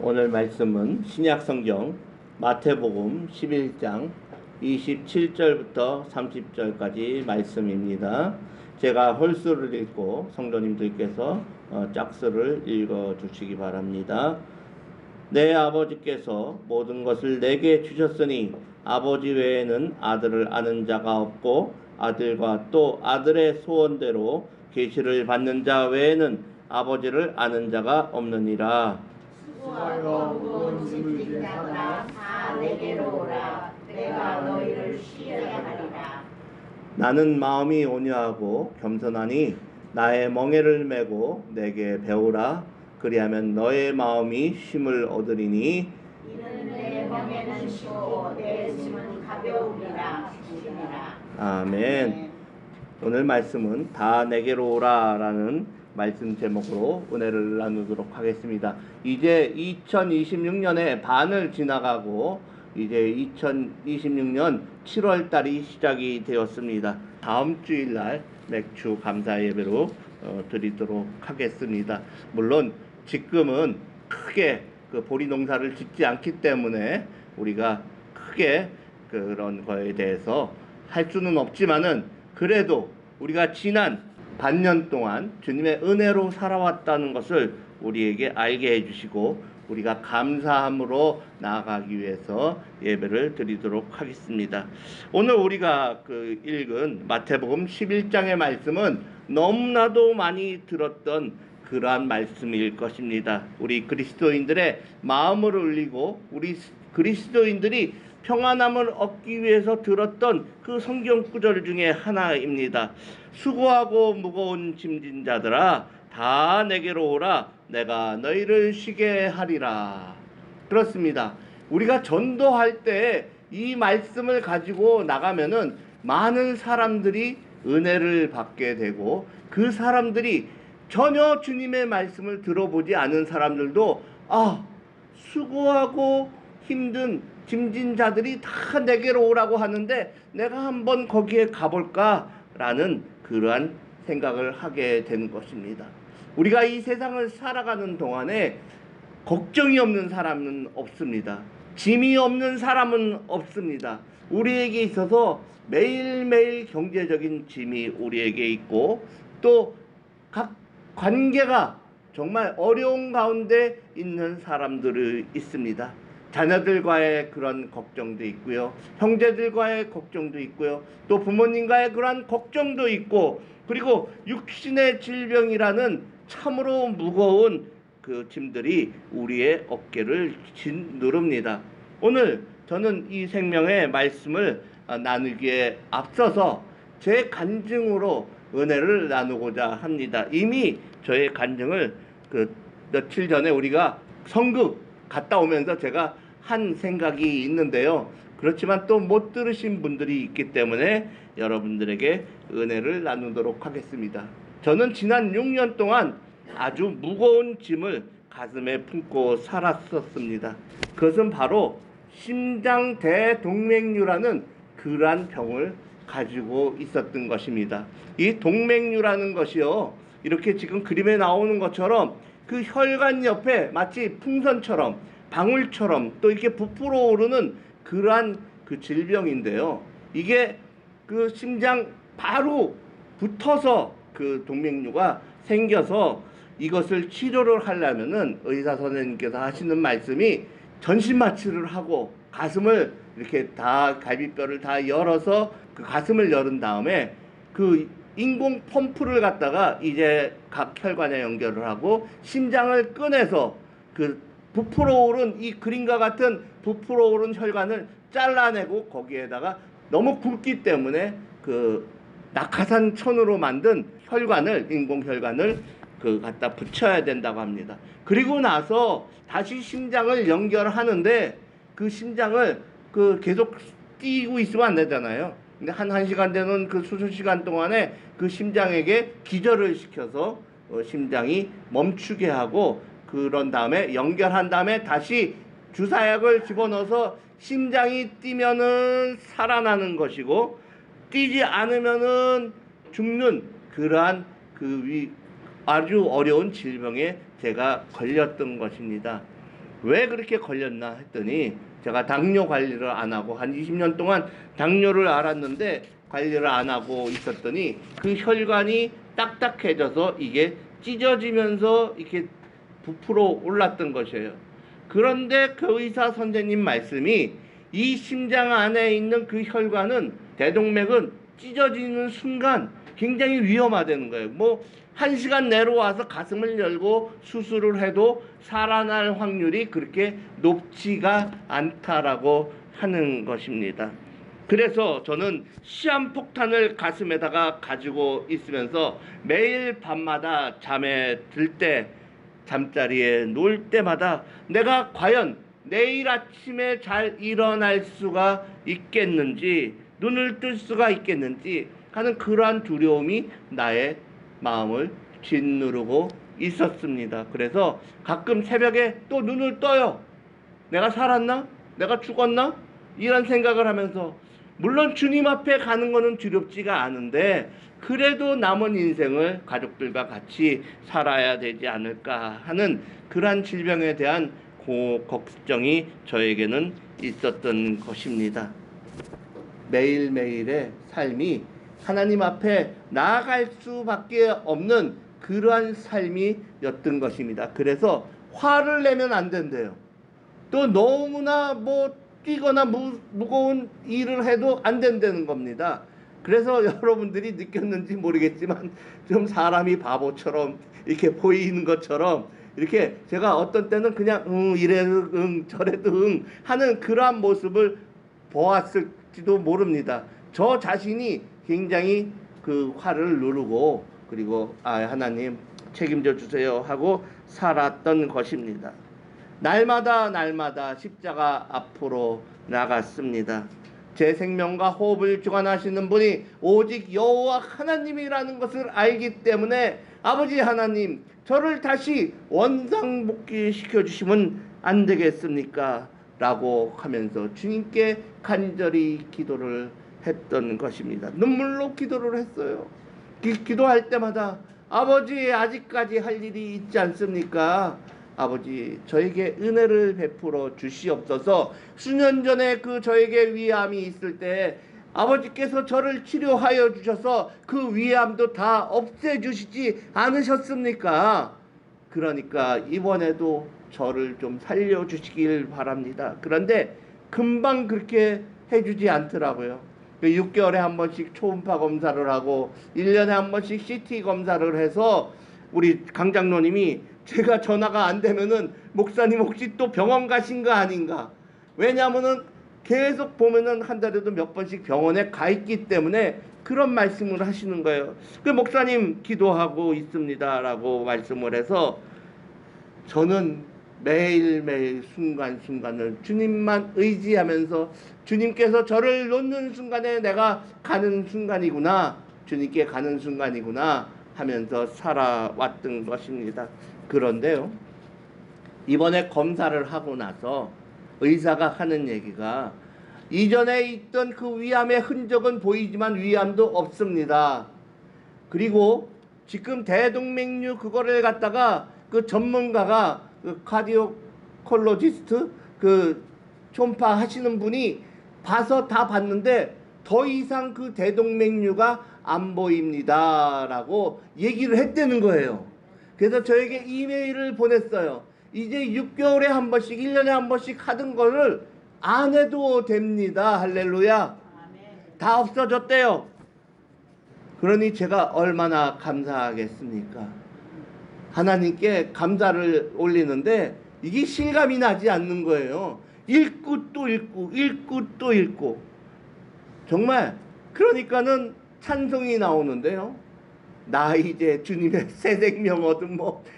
오늘 말씀은 신약성경 마태복음 11장 27절부터 30절까지 말씀입니다. 제가 홀수를 읽고 성도님들께서 짝수를 읽어주시기 바랍니다. 내 아버지께서 모든 것을 내게 주셨으니 아버지 외에는 아들을 아는 자가 없고 아들과 또 아들의 소원대로 계시를 받는 자 외에는 아버지를 아는 자가 없느니라. 수고하고 무거운 짐을 진 자들아 다 내게로 오라. 내가 너희를 쉬게 하리라. 나는 마음이 온유하고 겸손하니 나의 멍에를 메고 내게 배우라. 그리하면 너의 마음이 쉼을 얻으리니 이는 내 멍에는 쉬고 내 짐은 가벼우리라. 아멘. 오늘 말씀은 다 내게로 오라 라는 말씀 제목으로 은혜를 나누도록 하겠습니다. 이제 2026년의 반을 지나가고 이제 2026년 7월 달이 시작이 되었습니다. 다음 주일날 맥주 감사 예배로 드리도록 하겠습니다. 물론 지금은 크게 보리 농사를 짓지 않기 때문에 우리가 크게 그런 거에 대해서 할 수는 없지만은 그래도 우리가 지난 반년 동안 주님의 은혜로 살아왔다는 것을 우리에게 알게 해주시고 우리가 감사함으로 나아가기 위해서 예배를 드리도록 하겠습니다. 오늘 우리가 읽은 마태복음 11장의 말씀은 너무나도 많이 들었던 그러한 말씀일 것입니다. 우리 그리스도인들의 마음을 울리고 우리 그리스도인들이 평안함을 얻기 위해서 들었던 그 성경 구절 중에 하나입니다. 수고하고 무거운 짐진 자들아 다 내게로 오라. 내가 너희를 쉬게 하리라. 그렇습니다. 우리가 전도할 때 이 말씀을 가지고 나가면은 많은 사람들이 은혜를 받게 되고 그 사람들이 전혀 주님의 말씀을 들어보지 않은 사람들도 수고하고 힘든 짐진 자들이 다 내게로 오라고 하는데 내가 한번 거기에 가볼까 라는 그러한 생각을 하게 되는 것입니다. 우리가 이 세상을 살아가는 동안에 걱정이 없는 사람은 없습니다. 짐이 없는 사람은 없습니다. 우리에게 있어서 매일매일 경제적인 짐이 우리에게 있고 또 각 관계가 정말 어려운 가운데 있는 사람들이 있습니다. 자녀들과의 그런 걱정도 있고요. 형제들과의 걱정도 있고요. 또 부모님과의 그런 걱정도 있고 그리고 육신의 질병이라는 참으로 무거운 그 짐들이 우리의 어깨를 짓누릅니다. 오늘 저는 이 생명의 말씀을 나누기에 앞서서 제 간증으로 은혜를 나누고자 합니다. 이미 저의 간증을 며칠 전에 우리가 성극 갔다 오면서 제가 한 생각이 있는데요. 그렇지만 또 못 들으신 분들이 있기 때문에 여러분들에게 은혜를 나누도록 하겠습니다. 저는 지난 6년 동안 아주 무거운 짐을 가슴에 품고 살았었습니다. 그것은 바로 심장 대동맥류라는 그러한 병을 가지고 있었던 것입니다. 이 동맥류라는 것이요, 이렇게 지금 그림에 나오는 것처럼 그 혈관 옆에 마치 풍선처럼 방울처럼 또 이렇게 부풀어 오르는 그러한 그 질병인데요. 이게 그 심장 바로 붙어서 그 동맥류가 생겨서 이것을 치료를 하려면은 의사 선생님께서 하시는 말씀이 전신마취를 하고 가슴을 이렇게 다 갈비뼈를 다 열어서 그 가슴을 열은 다음에 그 인공 펌프를 갖다가 이제 각 혈관에 연결을 하고 심장을 꺼내서 그 부풀어 오른 이 그림과 같은 부풀어 오른 혈관을 잘라내고 거기에다가 너무 굵기 때문에 그 낙하산천으로 만든 혈관을 인공 혈관을 갖다 붙여야 된다고 합니다. 그리고 나서 다시 심장을 연결하는데 그 심장을 계속 뛰고 있으면 안 되잖아요. 근데 한 시간 되는 그 수술 시간 동안에 그 심장에게 기절을 시켜서 심장이 멈추게 하고 그런 다음에 연결한 다음에 다시 주사약을 집어넣어서 심장이 뛰면은 살아나는 것이고 뛰지 않으면은 죽는 그러한 아주 어려운 질병에 제가 걸렸던 것입니다. 왜 그렇게 걸렸나 했더니 제가 당뇨 관리를 안 하고 한 20년 동안 당뇨를 앓았는데 관리를 안 하고 있었더니 그 혈관이 딱딱해져서 이게 찢어지면서 이렇게 부풀어 올랐던 것이에요. 그런데 그 의사 선생님 말씀이 이 심장 안에 있는 그 혈관은 대동맥은 찢어지는 순간 굉장히 위험하다는 거예요. 뭐 1시간 내로 와서 가슴을 열고 수술을 해도 살아날 확률이 그렇게 높지가 않다라고 하는 것입니다. 그래서 저는 시한폭탄을 가슴에다가 가지고 있으면서 매일 밤마다 잠에 들 때 잠자리에 누울 때마다 내가 과연 내일 아침에 잘 일어날 수가 있겠는지, 눈을 뜰 수가 있겠는지 하는 그러한 두려움이 나의 마음을 짓누르고 있었습니다. 그래서 가끔 새벽에 또 눈을 떠요. 내가 살았나? 내가 죽었나? 이런 생각을 하면서, 물론 주님 앞에 가는 것은 두렵지가 않은데 그래도 남은 인생을 가족들과 같이 살아야 되지 않을까 하는 그러한 질병에 대한 걱정이 저에게는 있었던 것입니다. 매일매일의 삶이 하나님 앞에 나아갈 수밖에 없는 그러한 삶이었던 것입니다. 그래서 화를 내면 안 된대요. 또 너무나 뛰거나 무거운 일을 해도 안 된다는 겁니다. 그래서 여러분들이 느꼈는지 모르겠지만 좀 사람이 바보처럼 이렇게 보이는 것처럼 이렇게 제가 어떤 때는 그냥 이래도 저래도 하는 그러한 모습을 보았을지도 모릅니다. 저 자신이 굉장히 그 화를 누르고 그리고 하나님 책임져 주세요 하고 살았던 것입니다. 날마다 십자가 앞으로 나갔습니다. 제 생명과 호흡을 주관하시는 분이 오직 여호와 하나님이라는 것을 알기 때문에 아버지 하나님, 저를 다시 원상복귀시켜 주시면 안 되겠습니까? 라고 하면서 주님께 간절히 기도를 했던 것입니다. 눈물로 기도를 했어요. 기도할 때마다 아버지, 아직까지 할 일이 있지 않습니까? 아버지, 저에게 은혜를 베풀어 주시옵소서. 수년 전에 그 저에게 위암이 있을 때 아버지께서 저를 치료하여 주셔서 그 위암도 다 없애주시지 않으셨습니까? 그러니까 이번에도 저를 좀 살려주시길 바랍니다. 그런데 금방 그렇게 해주지 않더라고요. 6개월에 한 번씩 초음파 검사를 하고 1년에 한 번씩 CT 검사를 해서 우리 강장로님이 제가 전화가 안 되면은 목사님 혹시 또 병원 가신 거 아닌가? 왜냐하면은 계속 보면은 한 달에도 몇 번씩 병원에 가 있기 때문에 그런 말씀을 하시는 거예요. 그 목사님 기도하고 있습니다라고 말씀을 해서 저는 매일매일 순간순간을 주님만 의지하면서 주님께서 저를 놓는 순간에 내가 가는 순간이구나, 주님께 가는 순간이구나 하면서 살아왔던 것입니다. 그런데요, 이번에 검사를 하고 나서 의사가 하는 얘기가 이전에 있던 그 위암의 흔적은 보이지만 위암도 없습니다. 그리고 지금 대동맥류 그거를 갖다가 그 전문가가 그 카디오콜로지스트 그 초음파 하시는 분이 봐서 다 봤는데 더 이상 그 대동맥류가 안 보입니다 라고 얘기를 했다는 거예요. 그래서 저에게 이메일을 보냈어요. 이제 6개월에 한 번씩 1년에 한 번씩 하던 거를 안 해도 됩니다. 할렐루야. 다 없어졌대요. 그러니 제가 얼마나 감사하겠습니까? 하나님께 감사를 올리는데 이게 실감이 나지 않는 거예요. 읽고 또 읽고 읽고 또 읽고 정말 그러니까는 찬송이 나오는데요. 나 이제 주님의 새 생명 얻은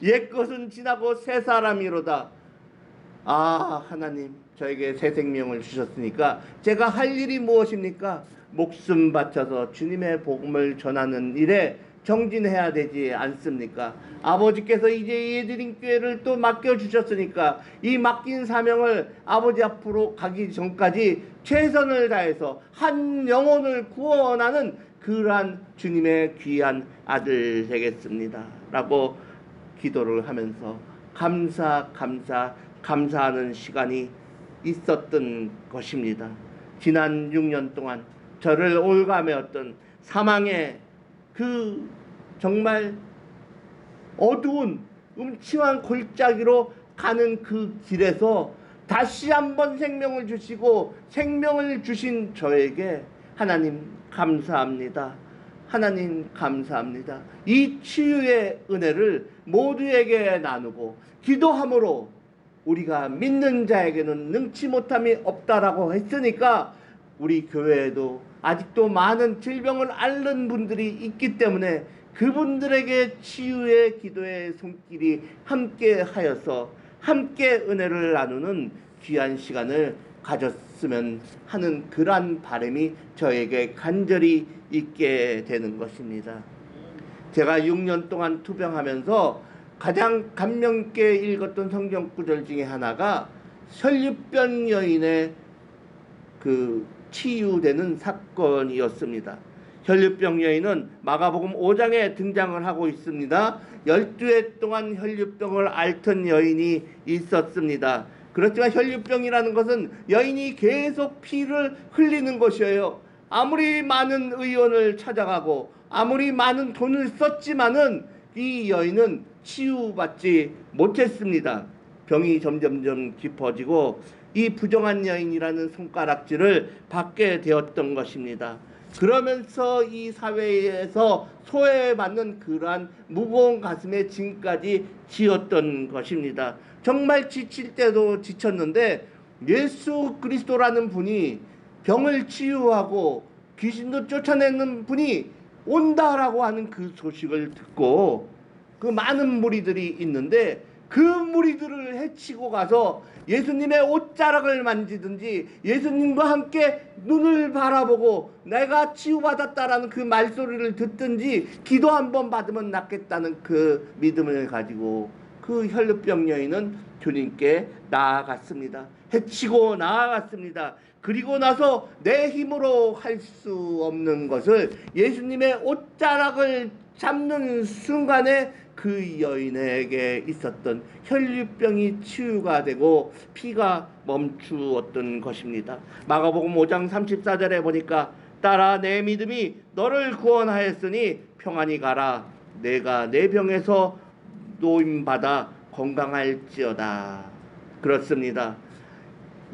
옛것은 지나고 새 사람이로다. 하나님 저에게 새 생명을 주셨으니까 제가 할 일이 무엇입니까? 목숨 바쳐서 주님의 복음을 전하는 일에 정진해야 되지 않습니까? 아버지께서 이제 예드림교회를 또 맡겨주셨으니까 이 맡긴 사명을 아버지 앞으로 가기 전까지 최선을 다해서 한 영혼을 구원하는 그러한 주님의 귀한 아들 되겠습니다 라고 기도를 하면서 감사 감사하는 시간이 있었던 것입니다. 지난 6년 동안 저를 올가매었던 사망의 그 정말 어두운 음침한 골짜기로 가는 그 길에서 다시 한번 생명을 주시고 생명을 주신 저에게 하나님 감사합니다. 하나님 감사합니다. 이 치유의 은혜를 모두에게 나누고 기도함으로 우리가 믿는 자에게는 능치 못함이 없다라고 했으니까 우리 교회에도 아직도 많은 질병을 앓는 분들이 있기 때문에 그분들에게 치유의 기도의 손길이 함께 하여서 함께 은혜를 나누는 귀한 시간을 가졌으면 하는 그러한 바람이 저에게 간절히 있게 되는 것입니다. 제가 6년 동안 투병하면서 가장 감명 깊게 읽었던 성경 구절 중에 하나가 혈류병 여인의 그 치유되는 사건이었습니다. 혈류병 여인은 마가복음 5장에 등장을 하고 있습니다. 12해 동안 혈류병을 앓던 여인이 있었습니다. 그렇지만 혈류병이라는 것은 여인이 계속 피를 흘리는 것이에요. 아무리 많은 의원을 찾아가고 아무리 많은 돈을 썼지만은 이 여인은 치유받지 못했습니다. 병이 점점점 깊어지고 이 부정한 여인이라는 손가락질을 받게 되었던 것입니다. 그러면서 이 사회에서 소외받는 그러한 무거운 가슴에 짐까지 지었던 것입니다. 정말 지칠 때도 지쳤는데 예수 그리스도라는 분이 병을 치유하고 귀신도 쫓아내는 분이 온다라고 하는 그 소식을 듣고 그 많은 무리들이 있는데 그 무리들을 해치고 가서 예수님의 옷자락을 만지든지 예수님과 함께 눈을 바라보고 내가 치유받았다라는 그 말소리를 듣든지 기도 한번 받으면 낫겠다는 그 믿음을 가지고 그 혈류병 여인은 주님께 나아갔습니다. 해치고 나아갔습니다. 그리고 나서 내 힘으로 할 수 없는 것을 예수님의 옷자락을 잡는 순간에 그 여인에게 있었던 혈류병이 치유가 되고 피가 멈추었던 것입니다. 마가복음 5장 34절에 보니까 딸아 내 믿음이 너를 구원하였으니 평안히 가라. 내가 내 병에서 노임받아 건강할지어다. 그렇습니다.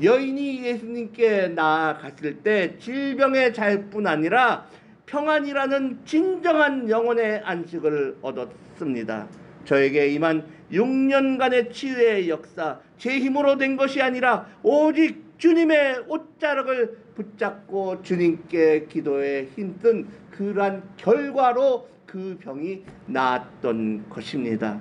여인이 예수님께 나아갔을 때 질병의 자유뿐 아니라 평안이라는 진정한 영혼의 안식을 얻었습니다. 저에게 임한 6년간의 치유의 역사, 제 힘으로 된 것이 아니라 오직 주님의 옷자락을 붙잡고 주님께 기도에 힘쓴 그러한 결과로 그 병이 나았던 것입니다.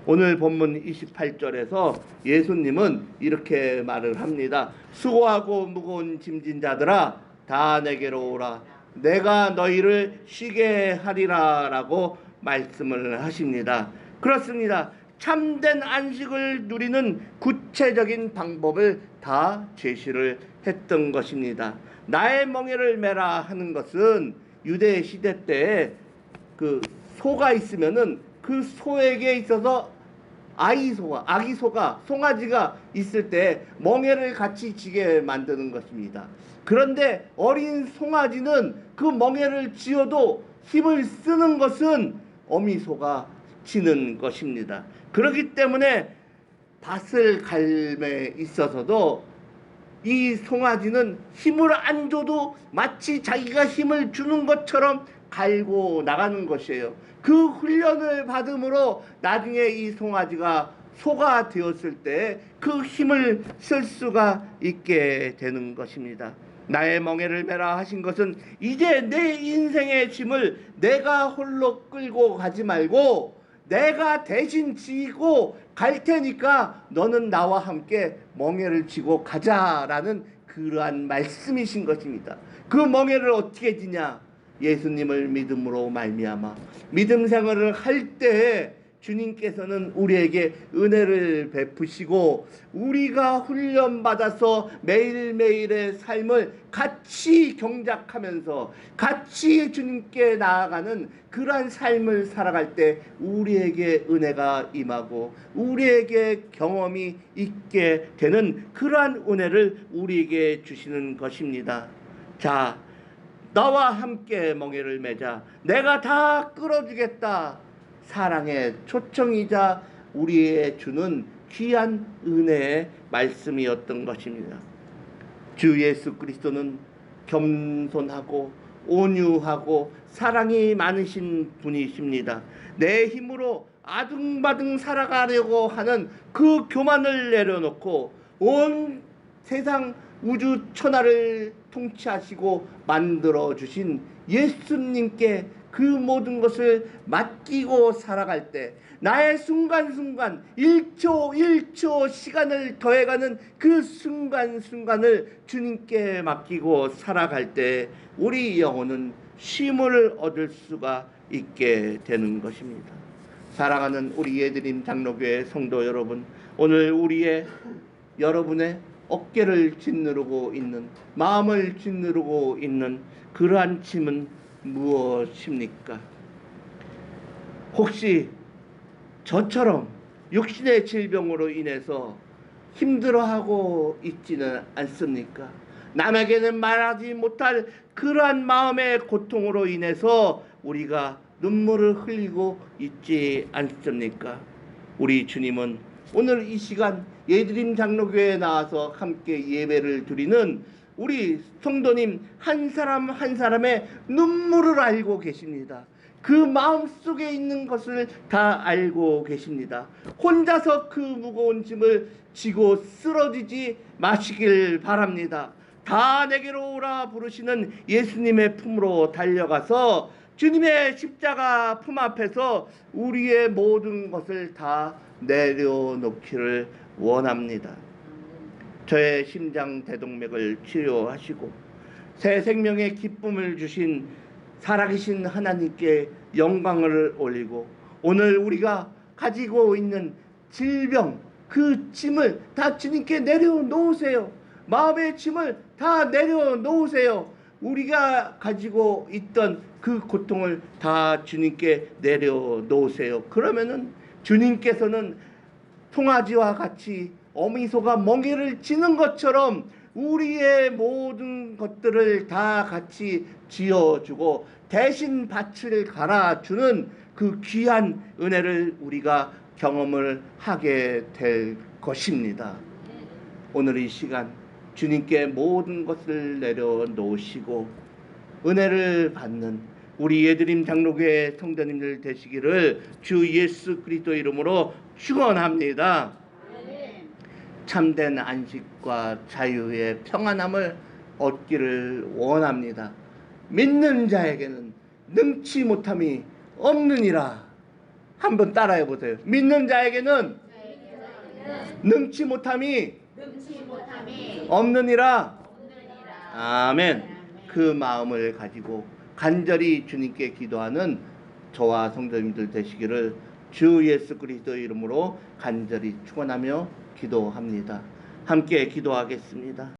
오늘 본문 28절에서 예수님은 이렇게 말을 합니다. 수고하고 무거운 짐진 자들아 다 내게로 오라. 내가 너희를 쉬게 하리라 라고 말씀을 하십니다. 그렇습니다. 참된 안식을 누리는 구체적인 방법을 다 제시를 했던 것입니다. 나의 멍에를 메라 하는 것은 유대 시대 때에 그 소가 있으면은 그 소에게 있어서 아기 소가 송아지가 있을 때 멍에를 같이 지게 만드는 것입니다. 그런데 어린 송아지는 그 멍에를 쥐어도 힘을 쓰는 것은 어미 소가 치는 것입니다. 그렇기 때문에 밭을 갈매 있어서도 이 송아지는 힘을 안 줘도 마치 자기가 힘을 주는 것처럼 갈고 나가는 것이에요. 그 훈련을 받음으로 나중에 이 송아지가 소가 되었을 때 그 힘을 쓸 수가 있게 되는 것입니다. 나의 멍에를 메라 하신 것은 이제 내 인생의 짐을 내가 홀로 끌고 가지 말고 내가 대신 지고 갈 테니까 너는 나와 함께 멍에를 지고 가자라는 그러한 말씀이신 것입니다. 그 멍에를 어떻게 지냐? 예수님을 믿음으로 말미암아 믿음 생활을 할 때에 주님께서는 우리에게 은혜를 베푸시고 우리가 훈련받아서 매일매일의 삶을 같이 경작하면서 같이 주님께 나아가는 그러한 삶을 살아갈 때 우리에게 은혜가 임하고 우리에게 경험이 있게 되는 그러한 은혜를 우리에게 주시는 것입니다. 자, 나와 함께 멍에를 매자. 내가 다 끌어주겠다. 사랑의 초청이자 우리의 주는 귀한 은혜의 말씀이었던 것입니다. 주 예수 그리스도는 겸손하고 온유하고 사랑이 많으신 분이십니다. 내 힘으로 아등바등 살아가려고 하는 그 교만을 내려놓고 온 세상 우주 천하를 통치하시고 만들어 주신 예수님께 그 모든 것을 맡기고 살아갈 때 나의 순간순간 1초 1초 시간을 더해가는 그 순간순간을 주님께 맡기고 살아갈 때 우리 영혼은 쉼을 얻을 수가 있게 되는 것입니다. 사랑하는 우리 예드림 장로교회 성도 여러분, 오늘 여러분의 어깨를 짓누르고 있는, 마음을 짓누르고 있는 그러한 짐은 무엇입니까? 혹시 저처럼 육신의 질병으로 인해서 힘들어하고 있지는 않습니까? 남에게는 말하지 못할 그러한 마음의 고통으로 인해서 우리가 눈물을 흘리고 있지 않습니까? 우리 주님은 오늘 이 시간 예드림 장로교회에 나와서 함께 예배를 드리는 우리 성도님 한 사람 한 사람의 눈물을 알고 계십니다. 그 마음속에 있는 것을 다 알고 계십니다. 혼자서 그 무거운 짐을 지고 쓰러지지 마시길 바랍니다. 다 내게로 오라 부르시는 예수님의 품으로 달려가서 주님의 십자가 품 앞에서 우리의 모든 것을 다 내려놓기를 원합니다. 저의 심장 대동맥을 치료하시고 새 생명의 기쁨을 주신 살아계신 하나님께 영광을 올리고 오늘 우리가 가지고 있는 질병 그 짐을 다 주님께 내려놓으세요. 마음의 짐을 다 내려놓으세요. 우리가 가지고 있던 그 고통을 다 주님께 내려놓으세요. 그러면은 주님께서는 송아지와 같이 어미소가 멍에를 지는 것처럼 우리의 모든 것들을 다 같이 지어주고 대신 밭을 갈아주는 그 귀한 은혜를 우리가 경험을 하게 될 것입니다. 오늘 이 시간 주님께 모든 것을 내려놓으시고 은혜를 받는 우리 예드림 장로교회 성도님들 되시기를 주 예수 그리스도 이름으로 축원합니다. 참된 안식과 자유의 평안함을 얻기를 원합니다. 믿는 자에게는 능치 못함이 없느니라. 한번 따라해 보세요. 믿는 자에게는 능치 못함이 없느니라. 아멘. 그 마음을 가지고 간절히 주님께 기도하는 저와 성도님들 되시기를 주 예수 그리스도 이름으로 간절히 축원하며 기도합니다. 함께 기도하겠습니다.